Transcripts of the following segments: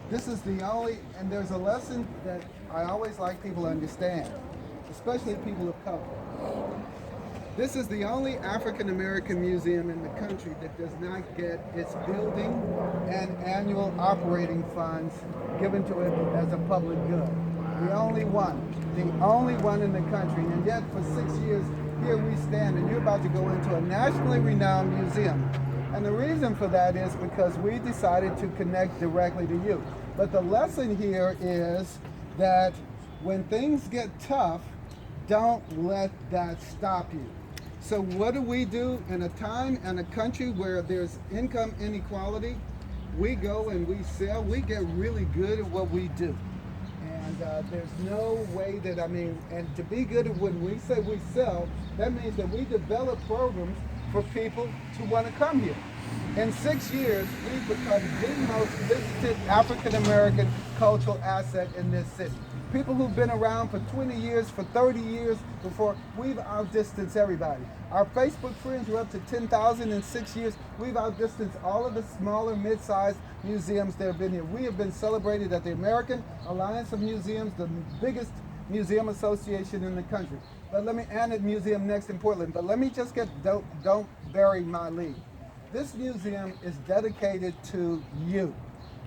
This is the only, and there's a lesson that I always like people to understand, especially people of color. This is the only African American museum in the country that does not get its building and annual operating funds given to it as a public good. The only one in the country. And yet for 6 years, here we stand and you're about to go into a nationally renowned museum. And the reason for that is because we decided to connect directly to you. But the lesson here is that when things get tough, don't let that stop you. So what do we do in a time and a country where there's income inequality? We go and we sell. We get really good at what we do. And there's no way that, and to be good at when we say we sell, that means that we develop programs for people to want to come here. In 6 years, we've become the most visited African American cultural asset in this city. People who've been around for 20 years, for 30 years before, we've outdistanced everybody. Our Facebook friends are up to 10,000 in 6 years. We've outdistanced all of the smaller, mid-sized museums that have been here. We have been celebrated at the American Alliance of Museums, the biggest museum association in the country. And at Museum Next in Portland. But let me just don't bury my lead. This museum is dedicated to you.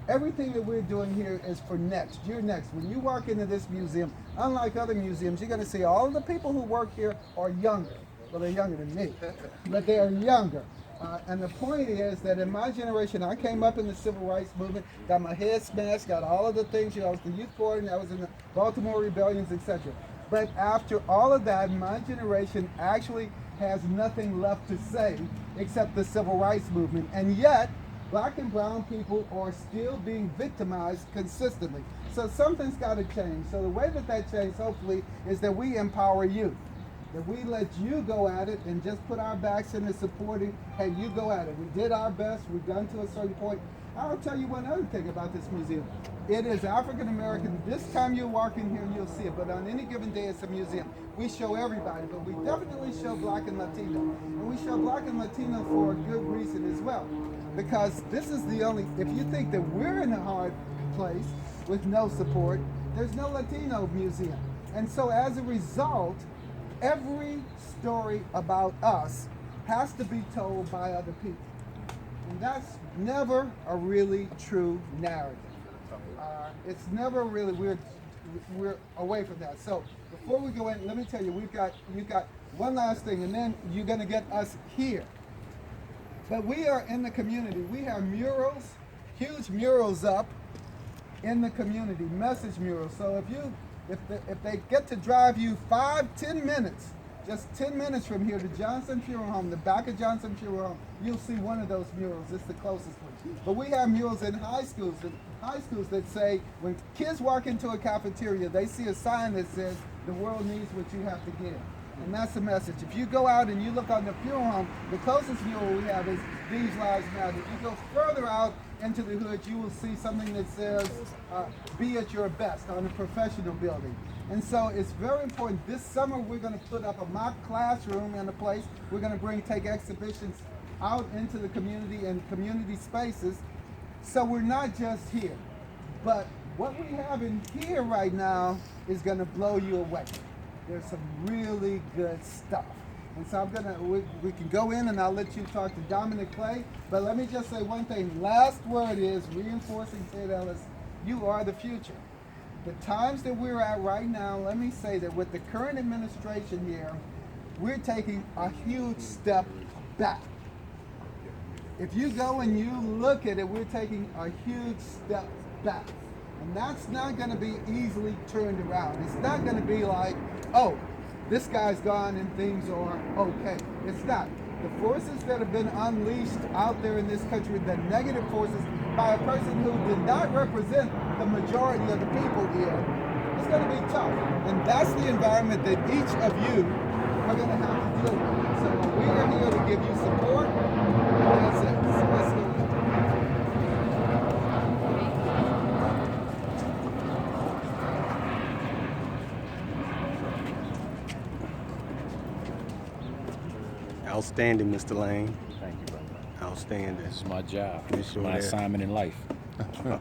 Everything that we're doing here is for next. You're next. When you walk into this museum, unlike other museums, you're going to see all of the people who work here are younger. Well, they're younger than me, but they are younger. And the point is that in my generation, I came up in the civil rights movement, got my head smashed, got all of the things. I was the youth coordinator, I was in the Baltimore rebellions, etc. But after all of that, my generation actually has nothing left to say except the civil rights movement. And yet, Black and brown people are still being victimized consistently. So something's got to change. So the way that changes, hopefully, is that we empower you. That we let you go at it and just put our backs in and supporting, hey, you go at it. We did our best, we've done to a certain point. I'll tell you one other thing about this museum. It is African American. This time you walk in here, you'll see it. But on any given day, it's a museum. We show everybody, but we definitely show Black and Latino. And we show Black and Latino for a good reason as well. Because this is the only, if you think that we're in a hard place with no support, there's no Latino museum. And so as a result, every story about us has to be told by other people. And that's never a really true narrative. It's never really, we're away from that. So before we go in, let me tell you, you've got one last thing, and then you're gonna get us here. But we are in the community. We have murals, huge murals up in the community, message murals. So if they get to drive you 5-10 minutes, just 10 minutes from here to Johnson Funeral Home, the back of Johnson Funeral Home, you'll see one of those murals. It's the closest one. But we have murals in high schools that say, when kids walk into a cafeteria, they see a sign that says, the world needs what you have to give. And that's the message. If you go out and you look on the funeral home, the closest mural we have is These Lives Matter. If you go further out into the hood, you will see something that says, be at your best, on a professional building. And so it's very important. This summer we're going to put up a mock classroom in a place. We're going to take exhibitions out into the community and community spaces. So we're not just here. But what we have in here right now is going to blow you away. There's some really good stuff. And so we can go in and I'll let you talk to Dominic Clay. But let me just say one thing. Last word is reinforcing Ted Ellis. You are the future. The times that we're at right now, let me say that with the current administration here, we're taking a huge step back. If you go and you look at it, we're taking a huge step back. And that's not going to be easily turned around. It's not going to be like, oh, this guy's gone and things are okay. It's not. The forces that have been unleashed out there in this country, the negative forces by a person who did not represent the majority of the people here, it's going to be tough. And that's the environment that each of you are going to have to deal with. So we are here to give you support, and that's it. So let's go. Outstanding, Mr. Lane. Thank you, brother. Outstanding. This is my job. You This is sure my did. assignment in life.